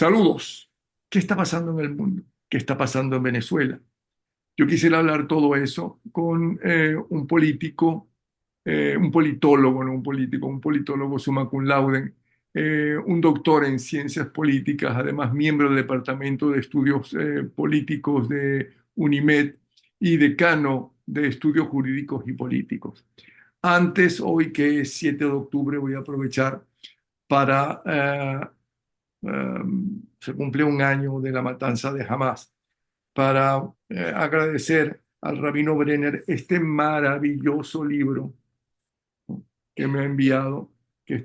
Saludos. ¿Qué está pasando en el mundo? ¿Qué está pasando en Venezuela? Yo quisiera hablar todo eso con un político, un politólogo, no un político, un politólogo summa cum laude, un doctor en ciencias políticas, además miembro del Departamento de Estudios Políticos de UNIMED y decano de Estudios Jurídicos y Políticos. Antes, hoy que es 7 de octubre, voy a aprovechar para se cumple un año de la matanza de Hamas, para agradecer al rabino Brenner este maravilloso libro, ¿no?, que me ha enviado, que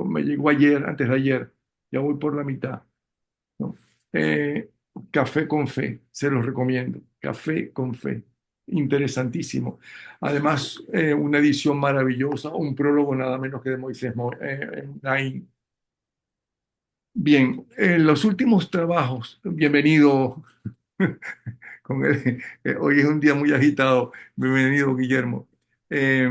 me llegó ayer, antes de ayer, ya voy por la mitad, ¿no? Eh, Café con Fe, se los recomiendo, Café con Fe, interesantísimo. Además, una edición maravillosa, un prólogo nada menos que de Moisés Naim. Bien, en los últimos trabajos, bienvenido, hoy es un día muy agitado, bienvenido Guillermo. Eh,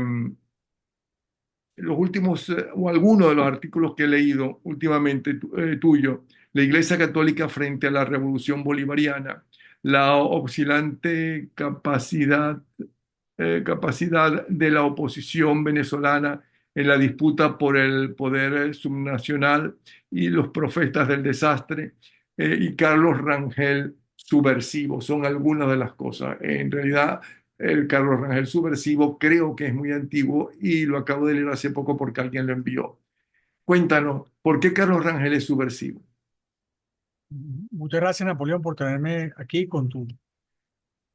los últimos, o algunos de los artículos que he leído últimamente tuyo, la Iglesia Católica frente a la Revolución Bolivariana, la oscilante capacidad de la oposición venezolana en la disputa por el poder subnacional y los profetas del desastre, y Carlos Rangel subversivo, son algunas de las cosas. En realidad, el Carlos Rangel subversivo creo que es muy antiguo y lo acabo de leer hace poco porque alguien lo envió. Cuéntanos, ¿por qué Carlos Rangel es subversivo? Muchas gracias, Napoleón, por tenerme aquí con tu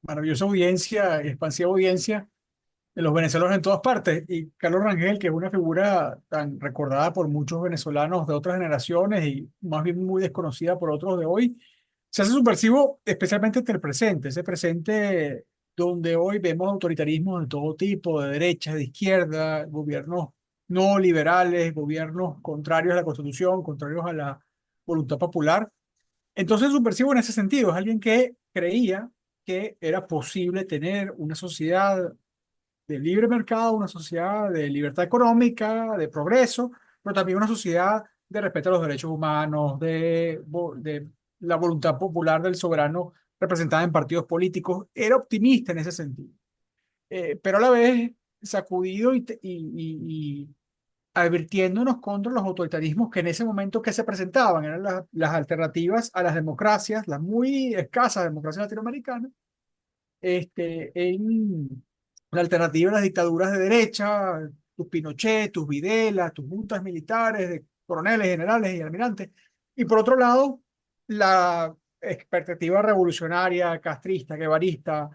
maravillosa audiencia, expansiva audiencia de los venezolanos en todas partes. Y Carlos Rangel, que es una figura tan recordada por muchos venezolanos de otras generaciones y más bien muy desconocida por otros de hoy, se hace subversivo especialmente ante el presente, ese presente donde hoy vemos autoritarismos de todo tipo, de derecha, de izquierda, gobiernos no liberales, gobiernos contrarios a la Constitución, contrarios a la voluntad popular. Entonces, subversivo en ese sentido, es alguien que creía que era posible tener una sociedad de libre mercado, una sociedad de libertad económica, de progreso, pero también una sociedad de respeto a los derechos humanos, de la voluntad popular del soberano representada en partidos políticos. Era optimista en ese sentido, pero a la vez sacudido y advirtiéndonos contra los autoritarismos que en ese momento que se presentaban, eran las alternativas a las democracias, las muy escasas democracias latinoamericanas, en la alternativa a las dictaduras de derecha, tus Pinochet, tus Videla, tus juntas militares de coroneles, generales y almirantes. Y por otro lado, la expectativa revolucionaria, castrista, guevarista,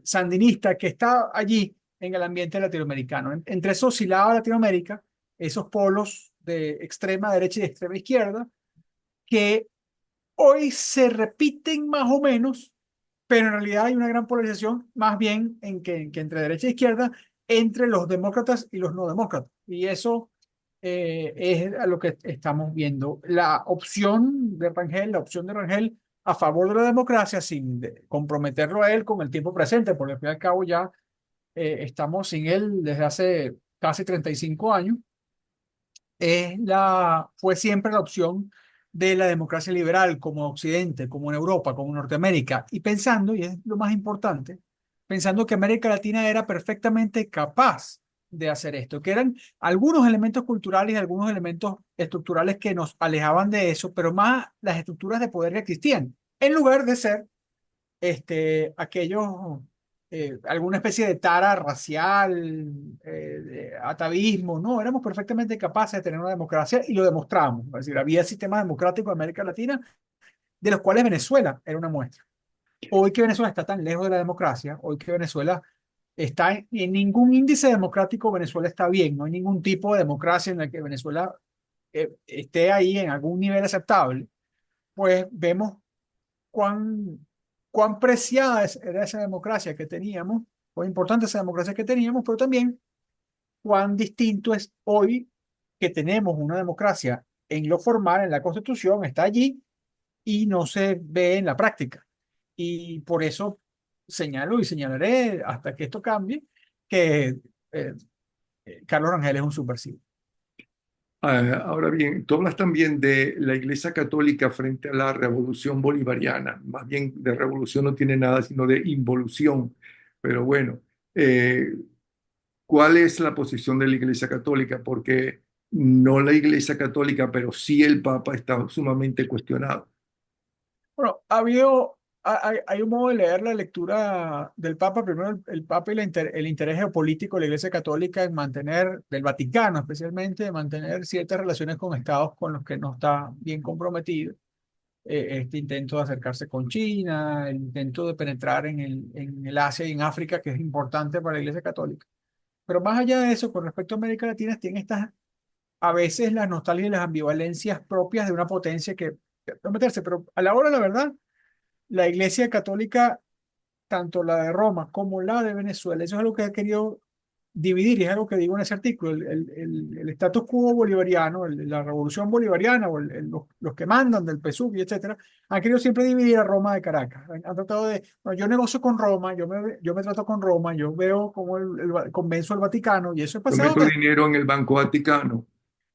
sandinista, que está allí en el ambiente latinoamericano. Entre eso oscilaba Latinoamérica, esos polos de extrema derecha y de extrema izquierda, que hoy se repiten más o menos, pero en realidad hay una gran polarización más bien que entre derecha e izquierda, entre los demócratas y los no demócratas. Y eso es a lo que estamos viendo. La opción de Rangel a favor de la democracia, sin comprometerlo a él con el tiempo presente, porque al fin y al cabo ya estamos sin él desde hace casi 35 años, fue siempre la opción de la democracia liberal como Occidente, como en Europa, como en Norteamérica, y pensando, y es lo más importante, pensando que América Latina era perfectamente capaz de hacer esto, que eran algunos elementos culturales y algunos elementos estructurales que nos alejaban de eso, pero más las estructuras de poder que existían, en lugar de ser aquellos, alguna especie de tara racial, de atavismo, no, éramos perfectamente capaces de tener una democracia y lo demostramos. Es decir, había sistemas democráticos en América Latina de los cuales Venezuela era una muestra. Hoy que Venezuela está tan lejos de la democracia, hoy que Venezuela está en ningún índice democrático, Venezuela está bien, no hay ningún tipo de democracia en la que Venezuela esté ahí en algún nivel aceptable, pues vemos cuán preciada era esa democracia que teníamos, cuán importante esa democracia que teníamos, pero también cuán distinto es hoy que tenemos una democracia en lo formal, en la Constitución, está allí y no se ve en la práctica. Y por eso señalo y señalaré hasta que esto cambie que Carlos Rangel es un subversivo. Ahora bien, tú hablas también de la Iglesia Católica frente a la Revolución Bolivariana. Más bien de revolución no tiene nada, sino de involución. Pero bueno, eh, ¿cuál es la posición de la Iglesia Católica? Porque no la Iglesia Católica, pero sí el Papa está sumamente cuestionado. Bueno, ha habido, hay un modo de leer la lectura del Papa. Primero, el Papa y el interés geopolítico de la Iglesia Católica en mantener, del Vaticano especialmente, de mantener ciertas relaciones con estados con los que no está bien comprometido. Este intento de acercarse con China, el intento de penetrar en el Asia y en África, que es importante para la Iglesia Católica. Pero más allá de eso, con respecto a América Latina, tiene estas, a veces las nostalgias y las ambivalencias propias de una potencia que no meterse, pero a la hora de la verdad, la Iglesia Católica, tanto la de Roma como la de Venezuela, eso es algo que ha querido dividir, y es algo que digo en ese artículo, el status quo bolivariano, la revolución bolivariana o los que mandan del PSUV, y etcétera, han querido siempre dividir a Roma de Caracas. Han tratado de, bueno, yo negocio con Roma, yo me trato con Roma, yo veo cómo convenzo al Vaticano, y eso es Yo pasado. meto dinero en el Banco Vaticano.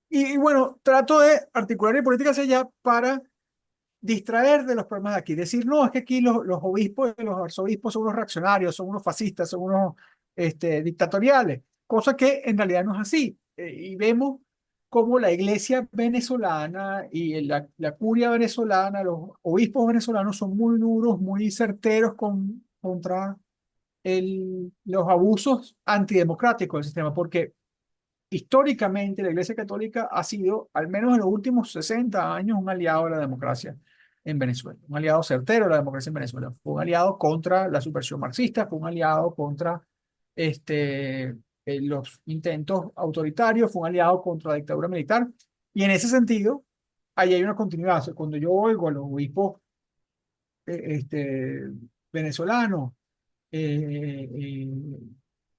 Y bueno, trato de articular mi política hacia allá para distraer de los problemas de aquí. Decir, no, es que aquí los obispos y los arzobispos son unos reaccionarios, son unos fascistas, son unos dictatoriales, cosa que en realidad no es así. Y vemos cómo la iglesia venezolana y la curia venezolana, los obispos venezolanos son muy duros, muy certeros contra los abusos antidemocráticos del sistema, porque históricamente la Iglesia Católica ha sido, al menos en los últimos 60 años, un aliado de la democracia en Venezuela, un aliado certero de la democracia en Venezuela. Fue un aliado contra la subversión marxista, fue un aliado contra los intentos autoritarios, fue un aliado contra la dictadura militar. Y en ese sentido, ahí hay una continuidad. O sea, cuando yo oigo a los obispos venezolanos, eh,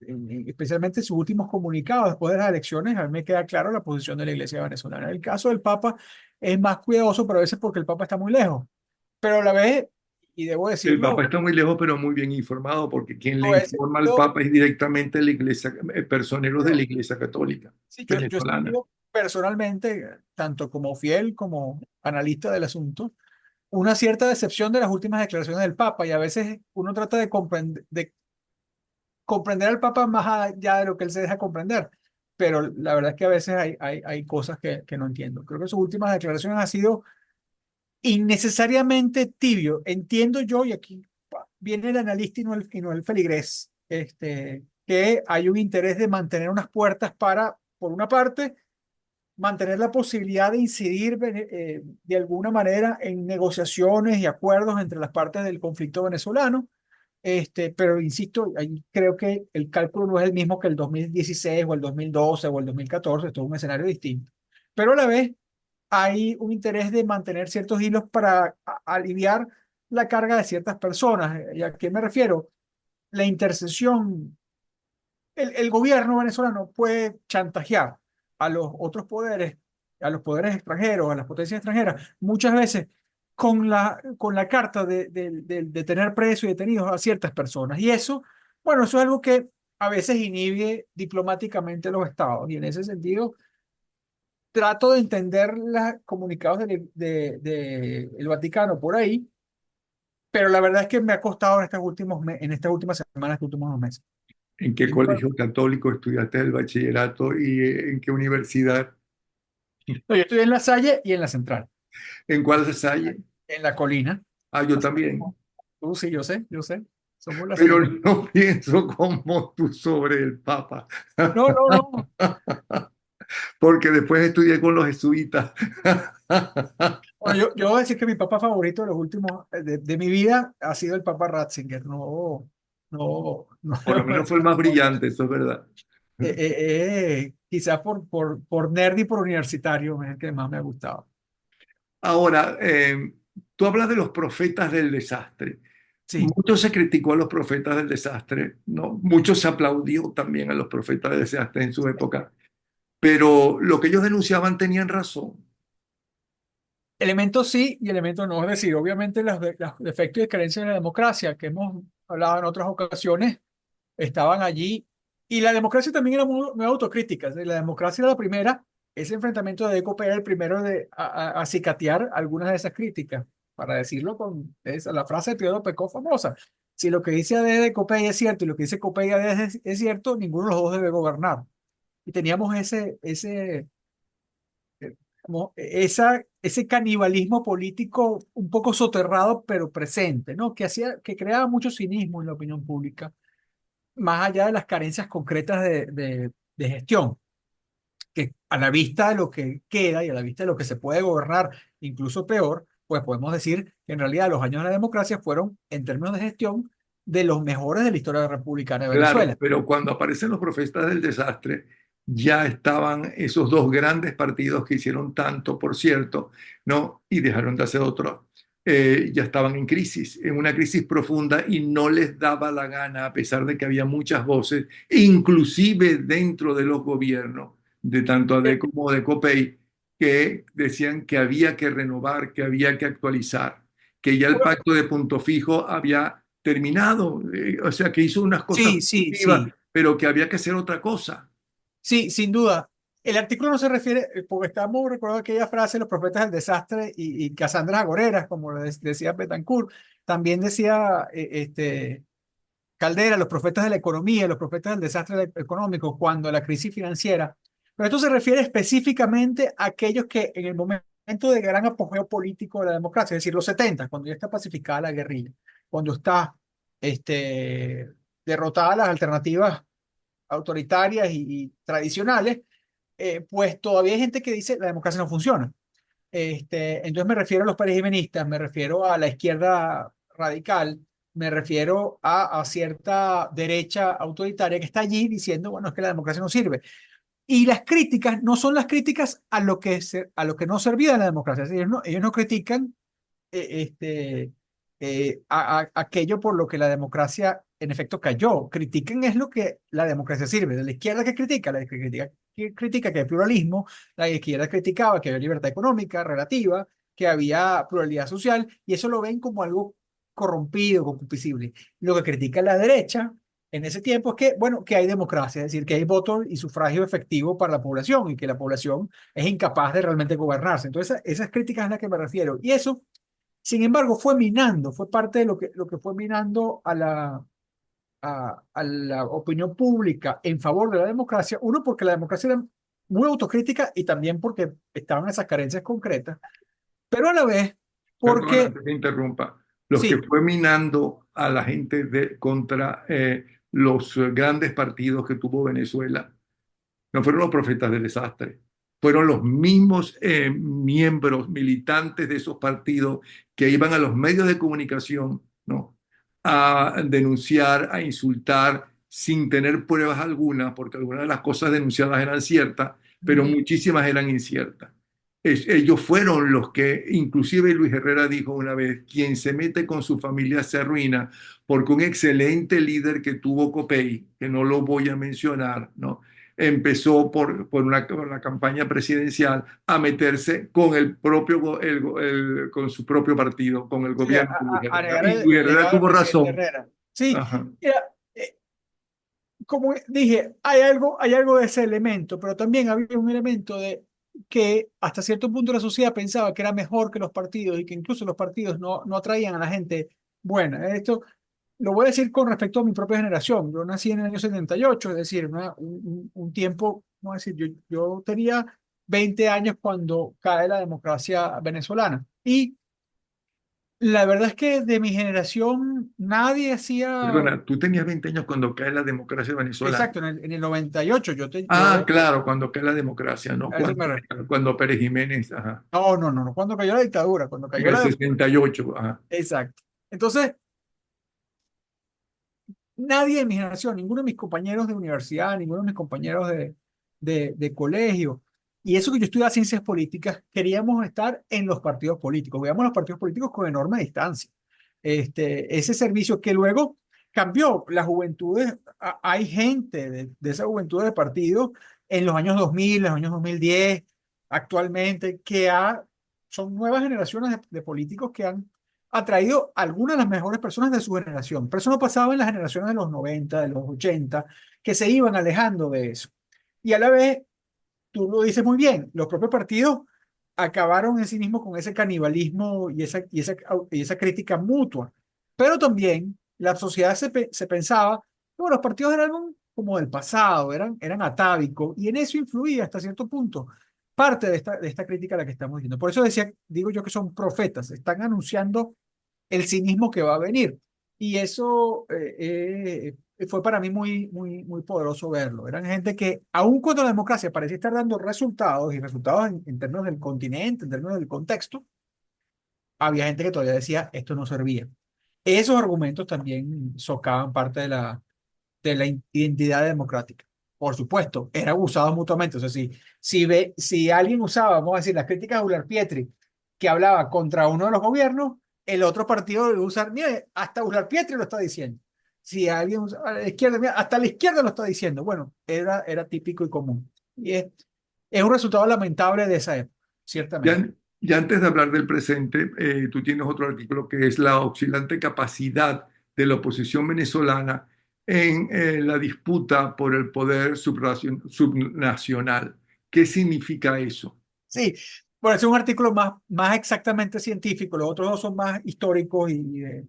eh, especialmente sus últimos comunicados después de las elecciones, a mí me queda claro la posición de la Iglesia venezolana. El caso del Papa es más cuidadoso, pero a veces porque el Papa está muy lejos. Pero a la vez, y debo El Papa decirlo, está muy lejos, pero muy bien informado, porque quien le lo he informa al sentido, Papa es directamente la Iglesia, personeros de la yo, Iglesia Católica sí, yo he venezolana. sentido personalmente, tanto como fiel como analista del asunto, una cierta decepción de las últimas declaraciones del Papa, y a veces uno trata de comprender al Papa más allá de lo que él se deja comprender. Pero la verdad es que a veces hay cosas que no entiendo. Creo que sus últimas declaraciones han sido innecesariamente tibio. Entiendo yo, y aquí viene el analista y no el feligrés, que hay un interés de mantener unas puertas para, por una parte, mantener la posibilidad de incidir de alguna manera en negociaciones y acuerdos entre las partes del conflicto venezolano. Pero insisto, ahí creo que el cálculo no es el mismo que el 2016 o el 2012 o el 2014. Esto es un escenario distinto. Pero a la vez hay un interés de mantener ciertos hilos para aliviar la carga de ciertas personas. ¿Y a qué me refiero? La intercesión, el gobierno venezolano puede chantajear a los otros poderes, a los poderes extranjeros, a las potencias extranjeras, muchas veces con la carta de tener presos y detenidos a ciertas personas. Y eso, bueno, eso es algo que a veces inhibe diplomáticamente a los estados. Y en ese sentido, trato de entender los comunicados el Vaticano por ahí, pero la verdad es que me ha costado en estas últimas semanas, estos últimos meses. ¿En qué Y bueno, colegio católico estudiaste el bachillerato y en qué universidad? no, yo estoy en La Salle y en la Central, ¿En cuál se salle? en la Colina. Ah, yo Así también. como tú, sí, yo sé. Somos la Pero salleños. no pienso como tú sobre el Papa, No, no, no. porque después estudié con los jesuitas. Bueno, yo voy a decir que mi papá favorito de los últimos, de mi vida ha sido el Papa Ratzinger. No, no, no. Por lo menos fue el más brillante, eso es verdad. Quizás por nerd y por universitario es el que más me ha gustado. Ahora, tú hablas de los profetas del desastre. Sí. Mucho se criticó a los profetas del desastre, ¿no? Mucho se aplaudió también a los profetas del desastre en su época, pero lo que ellos denunciaban tenían razón. Elementos sí y elementos no. Es decir, obviamente los defectos y carencias de la democracia que hemos hablado en otras ocasiones estaban allí. Y la democracia también era muy autocrítica. Es decir, la democracia era la primera ese enfrentamiento de Ecope era el primero a cicatear algunas de esas críticas, para decirlo con la frase de Teodoro Pecó famosa. Si lo que dice AD de Copey es cierto y lo que dice Copey AD es cierto, ninguno de los dos debe gobernar. Y teníamos ese canibalismo político un poco soterrado, pero presente, ¿no? Que creaba mucho cinismo en la opinión pública, más allá de las carencias concretas de gestión, que a la vista de lo que queda y a la vista de lo que se puede gobernar, incluso peor, pues podemos decir que en realidad los años de la democracia fueron, en términos de gestión, de los mejores de la historia republicana de Claro, Venezuela. pero cuando aparecen los profetas del desastre, ya estaban esos dos grandes partidos que hicieron tanto, por cierto, ¿no? Y dejaron de hacer otro. Ya estaban en crisis, en una crisis profunda y no les daba la gana, a pesar de que había muchas voces, inclusive dentro de los gobiernos, de tanto AD Eh, como de COPEI, que decían que había que renovar, que había que actualizar, que ya el bueno, pacto de punto fijo había terminado, o sea, que hizo unas cosas sí, sí, positivas, sí. pero que había que hacer otra cosa. Sí, sin duda. El artículo no se refiere, porque estamos recordando aquella frase, los profetas del desastre y Casandras agoreras, como decía Betancourt. También decía Caldera, los profetas de la economía, los profetas del desastre económico, cuando la crisis financiera. Pero esto se refiere específicamente a aquellos que en el momento de gran apogeo político de la democracia, es decir, los 70, cuando ya está pacificada la guerrilla, cuando está derrotadas las alternativas autoritarias y tradicionales, pues todavía hay gente que dice la democracia no funciona. Entonces me refiero a los perejimenistas, me refiero a la izquierda radical, me refiero a cierta derecha autoritaria que está allí diciendo, bueno, es que la democracia no sirve. Y las críticas no son las críticas a lo que no servía la democracia. Es decir, ellos no critican aquello por lo que la democracia en efecto cayó. Critiquen es lo que la democracia sirve. De la izquierda que critica, que hay pluralismo, la izquierda criticaba que había libertad económica relativa, que había pluralidad social, y eso lo ven como algo corrompido, concupiscible. Lo que critica la derecha en ese tiempo es que, bueno, que hay democracia, es decir, que hay voto y sufragio efectivo para la población y que la población es incapaz de realmente gobernarse. Entonces, esas críticas a las que me refiero. Y eso, sin embargo, fue minando, fue parte de lo que fue minando a la opinión pública en favor de la democracia. Uno, porque la democracia era muy autocrítica y también porque estaban esas carencias concretas, pero a la vez Perdona porque, que te interrumpa. Los que sí, fue minando a la gente contra los grandes partidos que tuvo Venezuela no fueron los profetas del desastre, fueron los mismos miembros militantes de esos partidos que iban a los medios de comunicación, ¿no? A denunciar, a insultar sin tener pruebas algunas, porque algunas de las cosas denunciadas eran ciertas, pero ujú, muchísimas eran inciertas. Ellos fueron los que, inclusive Luis Herrera dijo una vez, quien se mete con su familia se arruina, porque un excelente líder que tuvo Copey, que no lo voy a mencionar, ¿no? Empezó por la campaña presidencial a meterse con el propio, con su propio partido, con el sí, gobierno de Luis Herrera. negar Y Luis el Herrera legado del tuvo presidente razón. Herrera. Sí, Ajá. mira, como dije, hay algo de ese elemento, pero también había un elemento de que hasta cierto punto la sociedad pensaba que era mejor que los partidos y que incluso los partidos no atraían a la gente buena. Esto lo voy a decir con respecto a mi propia generación. Yo nací en el año 78, es decir, un tiempo, vamos a decir, yo tenía 20 años cuando cae la democracia venezolana. Y la verdad es que de mi generación nadie hacía. Perdona, tú tenías 20 años cuando cae la democracia venezolana. Exacto, en el 98 Ah, claro, cuando cae la democracia, ¿no? a eso me refiero. Cuando Pérez Jiménez, ajá, No, cuando cayó la dictadura, cuando en cayó el la. 68, ajá. Exacto. Entonces, nadie de mi generación, ninguno de mis compañeros de universidad, ninguno de mis compañeros de colegio, y eso que yo estudiaba ciencias políticas, queríamos estar en los partidos políticos. Veíamos los partidos políticos con enorme distancia. Ese servicio que luego cambió. Las juventudes, hay gente de esa juventud de partidos en los años 2000, en los años 2010, actualmente, son nuevas generaciones de políticos que han atraído algunas de las mejores personas de su generación. Pero eso no pasaba en las generaciones de los 90, de los 80, que se iban alejando de eso. Y a la vez tú lo dices muy bien, los propios partidos acabaron en sí mismos con ese canibalismo y esa crítica mutua. Pero también la sociedad se pensaba, bueno, los partidos eran algo como del pasado, eran atávicos, y en eso influía hasta cierto punto parte de esta crítica a la que estamos diciendo. Por eso digo yo que son profetas, están anunciando el cinismo que va a venir. Y eso fue para mí muy poderoso verlo. Eran gente que, aun cuando la democracia parecía estar dando resultados, y resultados en términos del continente, en términos del contexto, había gente que todavía decía, esto no servía. Esos argumentos también socavan parte de la identidad democrática. Por supuesto, eran usados mutuamente. O sea, si alguien usaba, vamos a decir, las críticas de Ular Pietri, que hablaba contra uno de los gobiernos, el otro partido lo usar, mire, hasta Ular Pietri lo está diciendo. Si alguien usa a la izquierda, mira, hasta la izquierda lo está diciendo. Bueno, era típico y común. Y es un resultado lamentable de esa época, ciertamente. Ya antes de hablar del presente, tú tienes otro artículo que es la oscilante capacidad de la oposición venezolana en la disputa por el poder subnacional. ¿Qué significa eso? Sí, bueno, es un artículo más exactamente científico, los otros dos son más históricos y de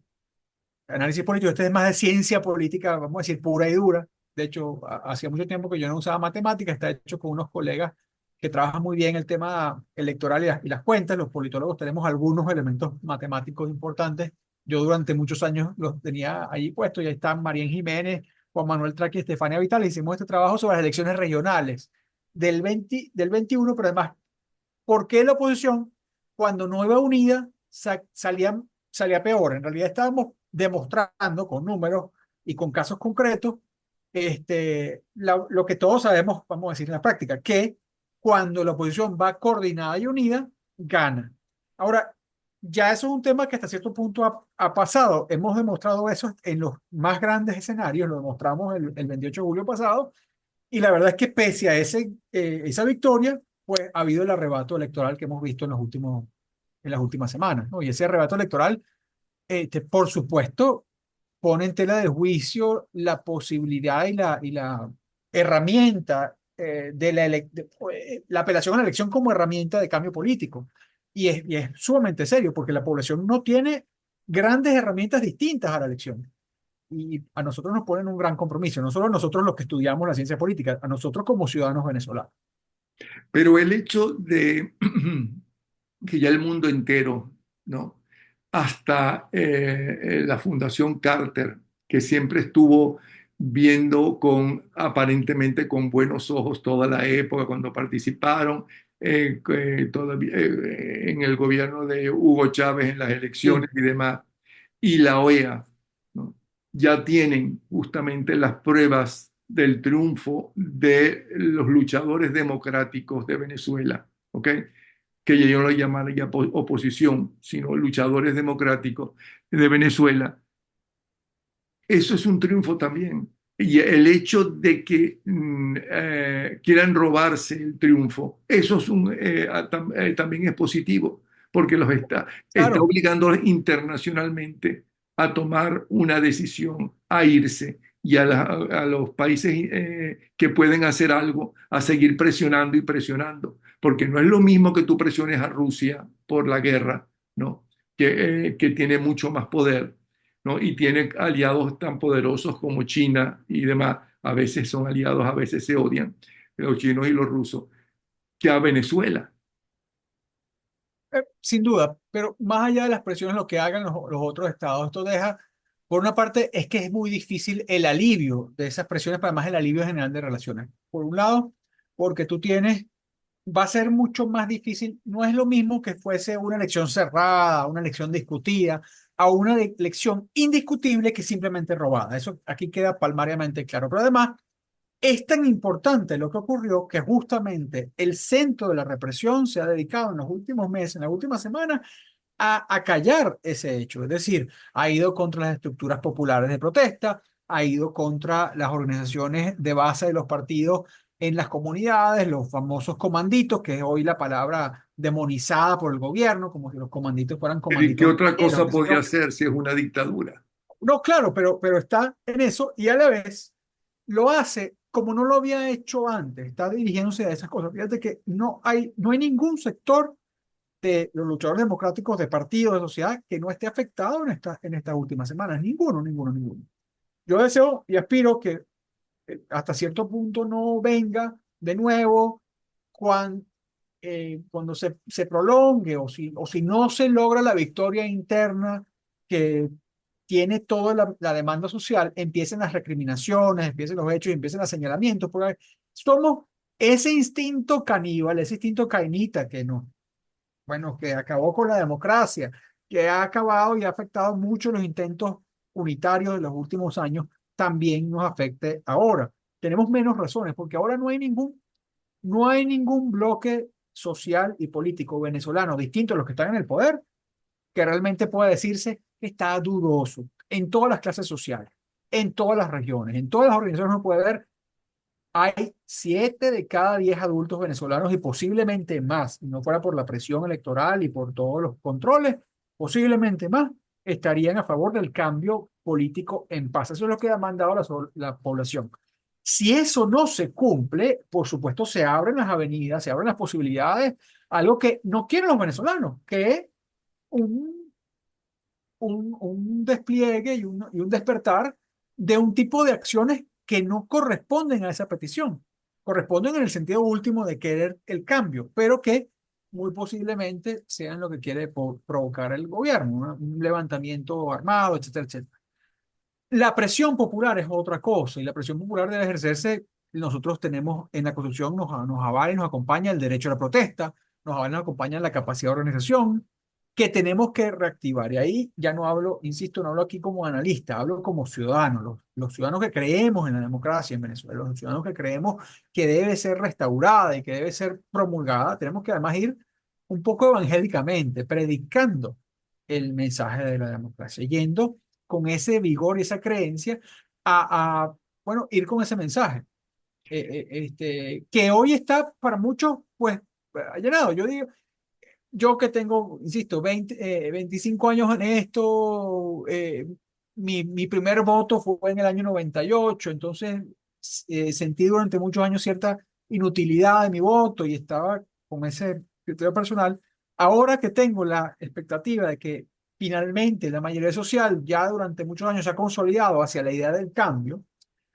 análisis político, este es más de ciencia política, vamos a decir, pura y dura. De hecho, hacía mucho tiempo que yo no usaba matemáticas, está hecho con unos colegas que trabajan muy bien el tema electoral y las cuentas. Los politólogos tenemos algunos elementos matemáticos importantes. Yo durante muchos años los tenía ahí puestos, y ahí están María Jiménez, Juan Manuel Traqui y Estefania Vital. Hicimos este trabajo sobre las elecciones regionales del 21, pero además ¿por qué la oposición, cuando no iba unida, salía peor? En realidad estábamos demostrando con números y con casos concretos lo que todos sabemos, vamos a decir en la práctica, que cuando la oposición va coordinada y unida, gana. Ahora, ya eso es un tema que hasta cierto punto ha pasado. Hemos demostrado eso en los más grandes escenarios, lo demostramos el 28 de julio pasado, y la verdad es que pese a esa victoria, pues ha habido el arrebato electoral que hemos visto en las últimas semanas, ¿no? Y ese arrebato electoral, por supuesto, pone en tela de juicio la posibilidad y la herramienta la apelación a la elección como herramienta de cambio político. Y es sumamente serio, porque la población no tiene grandes herramientas distintas a la elección. Y a nosotros nos ponen un gran compromiso, no solo a nosotros los que estudiamos la ciencia política, a nosotros como ciudadanos venezolanos. Pero el hecho de que ya el mundo entero, ¿no? Hasta la Fundación Carter, que siempre estuvo viendo aparentemente con buenos ojos toda la época cuando participaron todavía, en el gobierno de Hugo Chávez en las elecciones Sí, y demás, y la OEA, ¿no? Ya tienen justamente las pruebas del triunfo de los luchadores democráticos de Venezuela, ¿ok? Que yo no lo llamaría oposición, sino luchadores democráticos de Venezuela. Eso es un triunfo también. Y el hecho de que quieran robarse el triunfo, eso es también es positivo, porque está claro, obligando internacionalmente a tomar una decisión, a irse, y a los países que pueden hacer algo, a seguir presionando y presionando, porque no es lo mismo que tú presiones a Rusia por la guerra, ¿no? Que tiene mucho más poder, ¿no? Y tiene aliados tan poderosos como China y demás. A veces son aliados, a veces se odian, los chinos y los rusos, que a Venezuela. sin duda, pero más allá de las presiones, lo que hagan los otros estados, esto deja, por una parte, es que es muy difícil el alivio de esas presiones, pero además el alivio general de relaciones. Por un lado, porque va a ser mucho más difícil, no es lo mismo que fuese una elección cerrada, una elección discutida, a una elección indiscutible que simplemente robada. Eso aquí queda palmariamente claro. Pero además, es tan importante lo que ocurrió que justamente el centro de la represión se ha dedicado en los últimos meses, en las últimas semanas, a callar ese hecho. Es decir, ha ido contra las estructuras populares de protesta, ha ido contra las organizaciones de base de los partidos en las comunidades, los famosos comanditos, que es hoy la palabra demonizada por el gobierno, como si los comanditos fueran ¿Y qué comanditos otra guerrilleros, cosa qué sé podría yo. hacer si es una dictadura? No, claro, pero está en eso, y a la vez lo hace como no lo había hecho antes, está dirigiéndose a esas cosas. Fíjate que no hay ningún sector de los luchadores democráticos, de partidos, de sociedad, que no esté afectado en estas últimas semanas. Ninguno, ninguno, ninguno. Yo deseo y aspiro que hasta cierto punto no venga de nuevo cuando se prolongue o si no se logra la victoria interna que tiene toda la demanda social, empiecen las recriminaciones, empiecen los hechos, empiecen los señalamientos, porque somos ese instinto caníbal, ese instinto cainita que no, bueno, que acabó con la democracia, que ha acabado y ha afectado mucho los intentos unitarios de los últimos años, también nos afecte ahora. Tenemos menos razones, porque ahora no hay ningún bloque social y político venezolano distinto a los que están en el poder que realmente pueda decirse que está dudoso en todas las clases sociales, en todas las regiones, en todas las organizaciones uno puede ver, hay 7 de cada 10 adultos venezolanos y posiblemente más, si no fuera por la presión electoral y por todos los controles, posiblemente más, estarían a favor del cambio político en paz. Eso es lo que ha mandado la población. Si eso no se cumple, por supuesto, se abren las avenidas, se abren las posibilidades, algo que no quieren los venezolanos, que es un, un despliegue y un despertar de un tipo de acciones que no corresponden a esa petición. Corresponden en el sentido último de querer el cambio, pero que muy posiblemente sean lo que quiere provocar el gobierno, ¿no? Un levantamiento armado, etcétera, etcétera. La presión popular es otra cosa y la presión popular debe ejercerse. Nosotros tenemos en la Constitución, nos avala y nos acompaña el derecho a la protesta, nos avala y nos acompaña la capacidad de organización, que tenemos que reactivar. Y ahí ya no hablo, insisto, no hablo aquí como analista, hablo como ciudadano, los ciudadanos que creemos en la democracia en Venezuela, los ciudadanos que creemos que debe ser restaurada y que debe ser promulgada, tenemos que además ir un poco evangélicamente, predicando el mensaje de la democracia, yendo con ese vigor y esa creencia bueno, ir con ese mensaje, que hoy está para muchos, pues, allanado. Yo digo, yo que tengo, insisto, 25 años en esto, mi primer voto fue en el año 98, entonces sentí durante muchos años cierta inutilidad de mi voto y estaba con ese criterio personal. Ahora que tengo la expectativa de que finalmente la mayoría social ya durante muchos años se ha consolidado hacia la idea del cambio,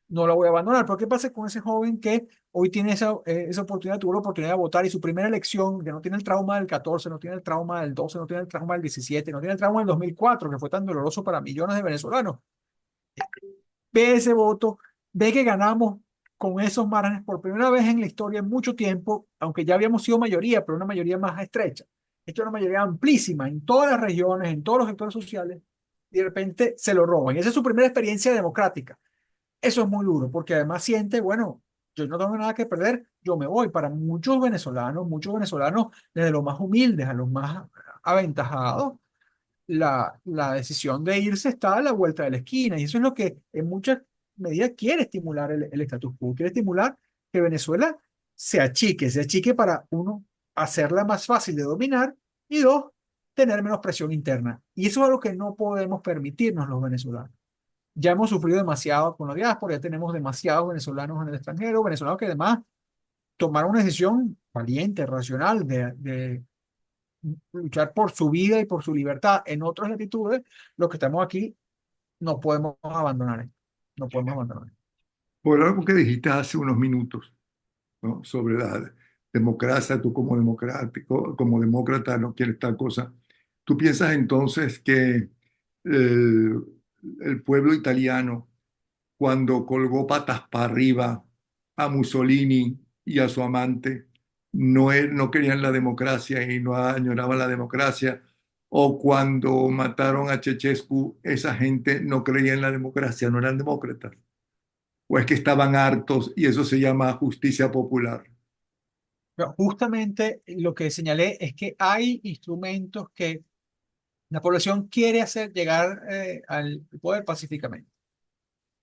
no la voy a abandonar. Pero ¿qué pasa con ese joven que hoy tiene esa oportunidad, tuvo la oportunidad de votar y su primera elección, que no tiene el trauma del 14, no tiene el trauma del 12, no tiene el trauma del 17, no tiene el trauma del 2004, que fue tan doloroso para millones de venezolanos? Ve ese voto, ve que ganamos con esos márgenes por primera vez en la historia en mucho tiempo, aunque ya habíamos sido mayoría, pero una mayoría más estrecha. Esto es una mayoría amplísima en todas las regiones, en todos los sectores sociales, y de repente se lo roban. Y esa es su primera experiencia democrática. Eso es muy duro, porque además siente, bueno, yo no tengo nada que perder, yo me voy. Para muchos venezolanos, desde los más humildes a los más aventajados, la decisión de irse está a la vuelta de la esquina. Y eso es lo que en muchas medidas quiere estimular el status quo, quiere estimular que Venezuela se achique para, uno, hacerla más fácil de dominar y dos, tener menos presión interna. Y eso es algo que no podemos permitirnos los venezolanos. Ya hemos sufrido demasiado con la diáspora, ya tenemos demasiados venezolanos en el extranjero, venezolanos que además tomaron una decisión valiente, racional, de luchar por su vida y por su libertad en otras latitudes. Los que estamos aquí no podemos abandonar esto, no podemos abandonar esto. Por algo que dijiste hace unos minutos, ¿no? Sobre la democracia, tú como democrático, como demócrata no quieres tal cosa. ¿Tú piensas entonces que el, el pueblo italiano, cuando colgó patas para arriba a Mussolini y a su amante, no querían la democracia y no añoraban la democracia? O cuando mataron a Ceausescu, esa gente no creía en la democracia, no eran demócratas. ¿O es que estaban hartos y eso se llama justicia popular? Pero justamente lo que señalé es que hay instrumentos que la población quiere hacer llegar al poder pacíficamente.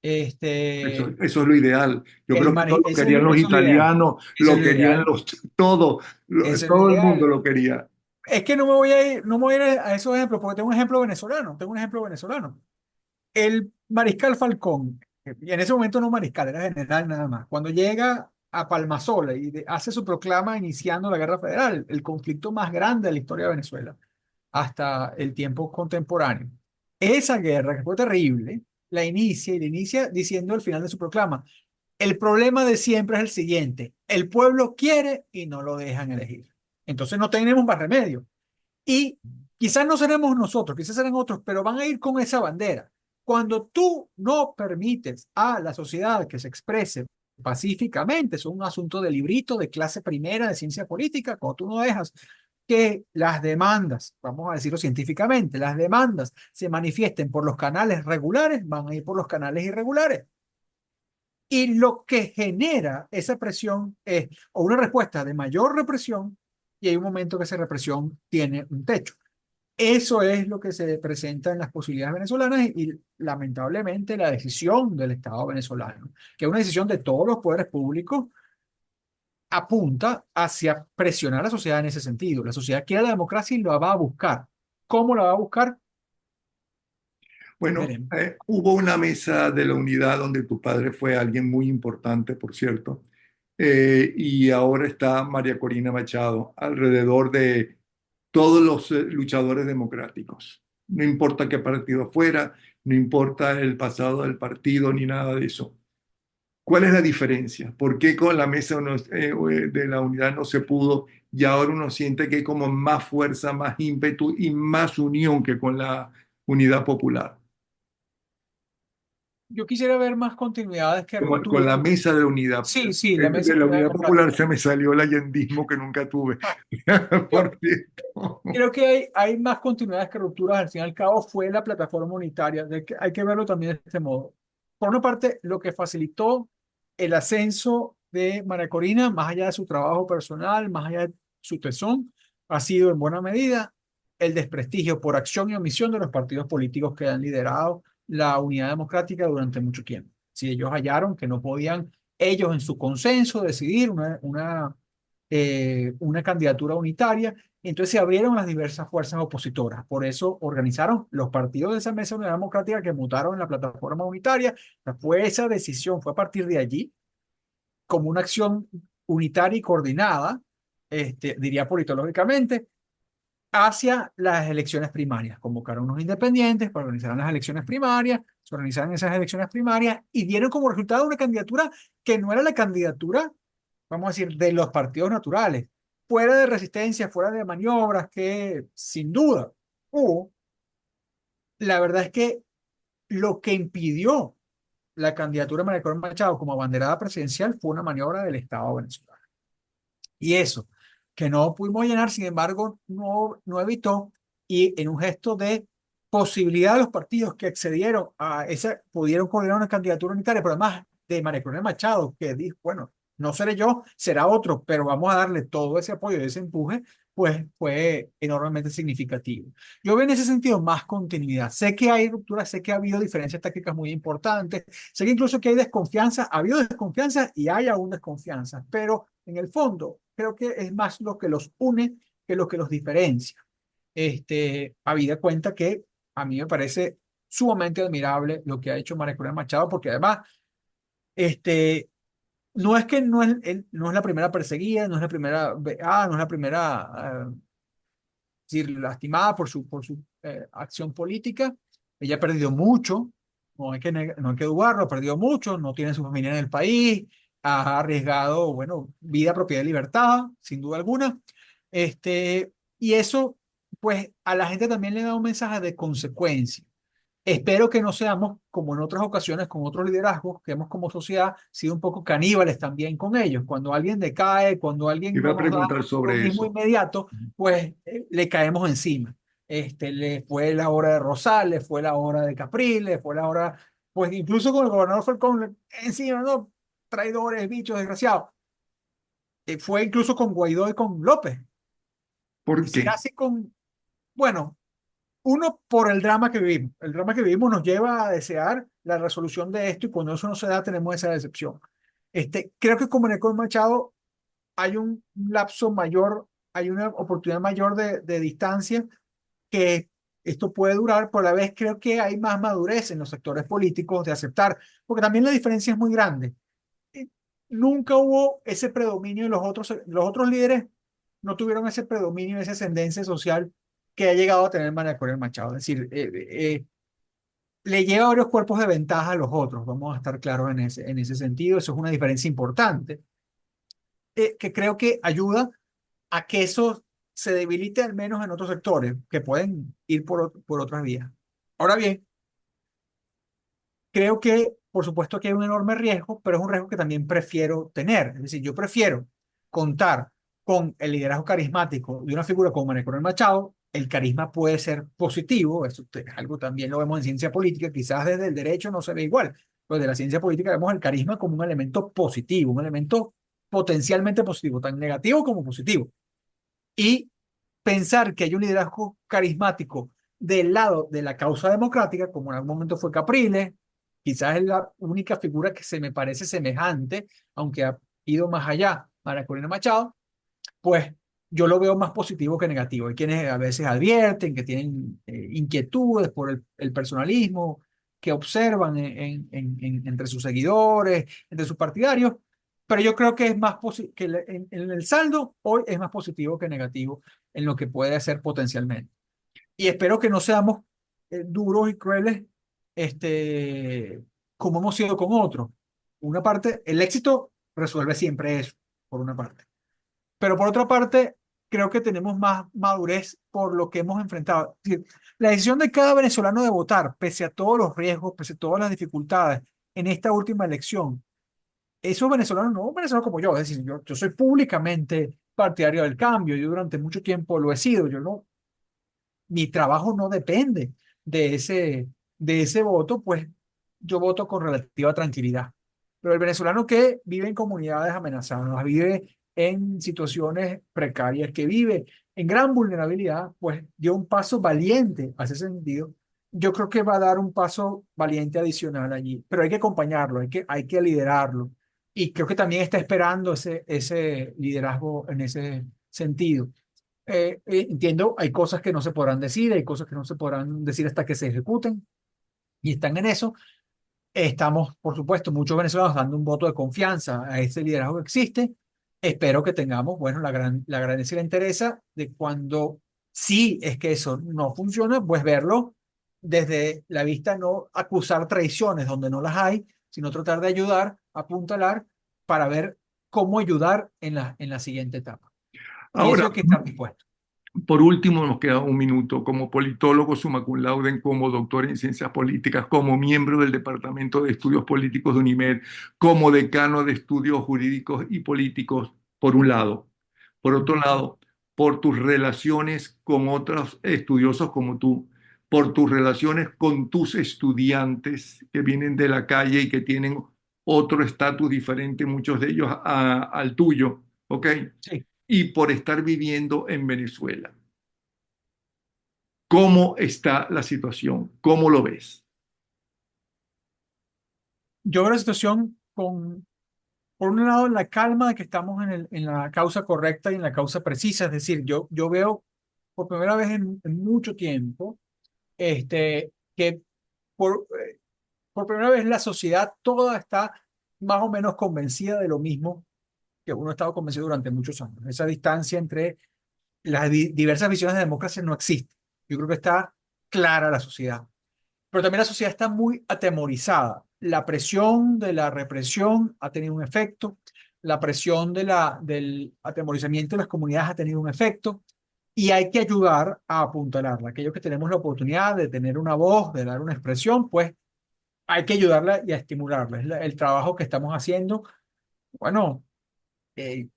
Eso, Este, eso es lo ideal. Yo creo que eso lo querían los eso es lo ideal. italianos, Eso es lo lo querían ideal. los, todo, Eso es lo todo el mundo ideal. lo quería. Es que no me voy a ir a esos ejemplos porque tengo un ejemplo venezolano. Tengo un ejemplo venezolano. El mariscal Falcón, y en ese momento no mariscal, era general nada más. Cuando llega a Palmasola y hace su proclama iniciando la Guerra Federal, el conflicto más grande de la historia de Venezuela hasta el tiempo contemporáneo. Esa guerra, que fue terrible, la inicia diciendo al final de su proclama, el problema de siempre es el siguiente, el pueblo quiere y no lo dejan elegir. Entonces no tenemos más remedio. Y quizás no seremos nosotros, quizás serán otros, pero van a ir con esa bandera. Cuando tú no permites a la sociedad que se exprese pacíficamente, es un asunto de librito de clase primera de ciencia política, cuando tú no dejas que las demandas, vamos a decirlo científicamente, las demandas se manifiesten por los canales regulares, van a ir por los canales irregulares. Y lo que genera esa presión es o una respuesta de mayor represión y hay un momento que esa represión tiene un techo. Eso es lo que se presenta en las posibilidades venezolanas y lamentablemente la decisión del Estado venezolano, que es una decisión de todos los poderes públicos, apunta hacia presionar a la sociedad en ese sentido. La sociedad quiere la democracia y la va a buscar. ¿Cómo la va a buscar? Bueno, Veremos. hubo una mesa de la unidad donde tu padre fue alguien muy importante, por cierto, y ahora está María Corina Machado alrededor de todos los luchadores democráticos. No importa qué partido fuera, no importa el pasado del partido ni nada de eso. ¿Cuál es la diferencia? ¿Por qué con la mesa de la unidad no se pudo y ahora uno siente que hay como más fuerza, más ímpetu y más unión que con la unidad popular? Yo quisiera ver más continuidades que Como con rupturas. la mesa de unidad. Sí, sí, la mesa De de la unidad unidad popular democrática. se me salió el allendismo que nunca tuve, Yo por cierto. creo que hay más continuidades que rupturas. Al fin y al cabo fue la plataforma unitaria. De que hay que verlo también de este modo. Por una parte, lo que facilitó el ascenso de María Corina, más allá de su trabajo personal, más allá de su tesón, ha sido en buena medida el desprestigio por acción y omisión de los partidos políticos que han liderado la unidad democrática durante mucho tiempo. Si ellos hallaron que no podían ellos en su consenso decidir una candidatura unitaria, entonces se abrieron las diversas fuerzas opositoras. Por eso organizaron los partidos de esa mesa unidad democrática que mutaron en la plataforma unitaria. Fue esa decisión, fue a partir de allí, como una acción unitaria y coordinada, diría politológicamente, hacia las elecciones primarias. Convocaron unos independientes para organizar las elecciones primarias, se organizaron esas elecciones primarias y dieron como resultado una candidatura que no era la candidatura, vamos a decir, de los partidos naturales, fuera de resistencia, fuera de maniobras, que sin duda hubo. La verdad es que lo que impidió la candidatura de María Corina Machado como abanderada presidencial fue una maniobra del Estado venezolano. Y eso, que no pudimos llenar, sin embargo, no evitó, y en un gesto de posibilidad de los partidos que accedieron a esa, pudieron coordinar una candidatura unitaria, pero además de María Corina Machado, que dijo, bueno, no seré yo, será otro, pero vamos a darle todo ese apoyo y ese empuje, pues fue enormemente significativo. Yo veo en ese sentido más continuidad. Sé que hay rupturas, sé que ha habido diferencias tácticas muy importantes, sé que incluso que hay desconfianza, ha habido desconfianza y hay aún desconfianza, pero en el fondo creo que es más lo que los une que lo que los diferencia. Habida cuenta que a mí me parece sumamente admirable lo que ha hecho María Corina Machado, porque además, este, no es que no es la primera perseguida, no es la primera, no es la primera decir, lastimada por su acción política. Ella ha perdido mucho, no hay que dudarlo, ha perdido mucho, no tiene su familia en el país, ha arriesgado, bueno, vida, propiedad y libertad, sin duda alguna. Y eso, pues, a la gente también le da un mensaje de consecuencia. Espero que no seamos, como en otras ocasiones, con otros liderazgos, que hemos como sociedad sido un poco caníbales también con ellos. Cuando alguien decae, cuando alguien Iba no a nos da preguntar lo sobre mismo eso. inmediato, pues le caemos encima. Le fue la hora de Rosales, le fue la hora de Capriles, le fue la hora, pues incluso con el gobernador Falcón, encima, ¿no? Traidores, bichos, desgraciados. Fue incluso con Guaidó y con López. ¿Por Y qué? casi con, bueno, uno, por el drama que vivimos. El drama que vivimos nos lleva a desear la resolución de esto y cuando eso no se da tenemos esa decepción. Creo que como en el Machado hay un lapso mayor, hay una oportunidad mayor de distancia que esto puede durar, pero a la vez creo que hay más madurez en los sectores políticos de aceptar, porque también la diferencia es muy grande. Eh, Nunca hubo ese predominio de los otros líderes no tuvieron ese predominio, esa ascendencia social que ha llegado a tener María Corina Machado. Es decir, le lleva varios cuerpos de ventaja a los otros, vamos a estar claros en ese sentido, eso es una diferencia importante, que creo que ayuda a que eso se debilite al menos en otros sectores que pueden ir por otras vías. Ahora bien, creo que, por supuesto, que hay un enorme riesgo, pero es un riesgo que también prefiero tener. Es decir, yo prefiero contar con el liderazgo carismático de una figura como María Corina Machado. El carisma puede ser positivo, eso es algo también lo vemos en ciencia política, quizás desde el derecho no se ve igual, pero de la ciencia política vemos el carisma como un elemento positivo, un elemento potencialmente positivo, tan negativo como positivo. Y pensar que hay un liderazgo carismático del lado de la causa democrática, como en algún momento fue Capriles, quizás es la única figura que se me parece semejante, aunque ha ido más allá para Corina Machado, pues yo lo veo más positivo que negativo. Hay quienes a veces advierten que tienen inquietudes por el personalismo, que observan entre sus seguidores, entre sus partidarios, pero yo creo que es más que en el saldo hoy es más positivo que negativo en lo que puede ser potencialmente. Y espero que no seamos duros y crueles como hemos sido con otros. Una parte, el éxito resuelve siempre eso, por una parte. Pero por otra parte, creo que tenemos más madurez por lo que hemos enfrentado. Es decir, la decisión de cada venezolano de votar, pese a todos los riesgos, pese a todas las dificultades en esta última elección, esos venezolanos, no venezolanos como yo, es decir, yo soy públicamente partidario del cambio, yo durante mucho tiempo lo he sido, yo no, mi trabajo no depende de ese voto, pues yo voto con relativa tranquilidad. Pero el venezolano que vive en comunidades amenazadas, vive en situaciones precarias, que vive en gran vulnerabilidad, pues dio un paso valiente hacia ese sentido. Yo creo que va a dar un paso valiente adicional allí, pero hay que acompañarlo, hay que liderarlo. Y creo que también está esperando ese liderazgo en ese sentido. Entiendo, hay cosas que no se podrán decir, hay cosas que no se podrán decir hasta que se ejecuten y están en eso. Estamos, por supuesto, muchos venezolanos dando un voto de confianza a ese liderazgo que existe. Espero que tengamos, bueno, la grandeza y la interesa de cuando sí es que eso no funciona, pues verlo desde la vista, no acusar traiciones donde no las hay, sino tratar de ayudar, apuntalar para ver cómo ayudar en la siguiente etapa. Y eso Ahora, hay que estar dispuesto. por último, nos queda un minuto. Como politólogo summa cum laude, como doctor en ciencias políticas, como miembro del Departamento de Estudios Políticos de UNIMED, como decano de Estudios Jurídicos y Políticos, por un lado. Por otro lado, por tus relaciones con otros estudiosos como tú, por tus relaciones con tus estudiantes que vienen de la calle y que tienen otro estatus diferente, muchos de ellos al tuyo, ¿ok? Sí. Y por estar viviendo en Venezuela. ¿Cómo está la situación? ¿Cómo lo ves? Yo veo la situación por un lado, la calma de que estamos en la causa correcta y en la causa precisa. Es decir, yo veo por primera vez en mucho tiempo que por, por primera vez la sociedad toda está más o menos convencida de lo mismo que uno ha estado convencido durante muchos años. Esa distancia entre las diversas visiones de democracia no existe. Yo creo que está clara la sociedad. Pero también la sociedad está muy atemorizada. La presión de la represión ha tenido un efecto, la presión del atemorizamiento de las comunidades ha tenido un efecto y hay que ayudar a apuntalarla. Aquellos que tenemos la oportunidad de tener una voz, de dar una expresión, pues hay que ayudarla y a estimularla. Es el trabajo que estamos haciendo. Bueno, eh,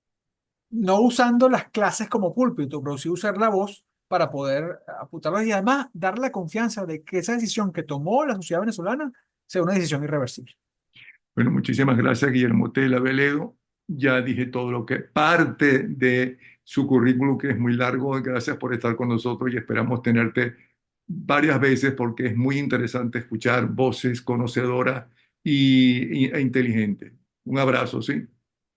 no usando las clases como púlpito, pero sí usar la voz para poder apuntarlos y además dar la confianza de que esa decisión que tomó la sociedad venezolana sea una decisión irreversible. Bueno, muchísimas gracias, Guillermo Tela Veledo. Ya dije todo lo que parte de su currículum, que es muy largo. Gracias por estar con nosotros y esperamos tenerte varias veces porque es muy interesante escuchar voces conocedoras e inteligentes. Un abrazo, ¿sí?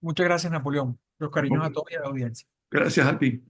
Muchas gracias, Napoleón. Los cariños a todos y a la audiencia. Gracias a ti.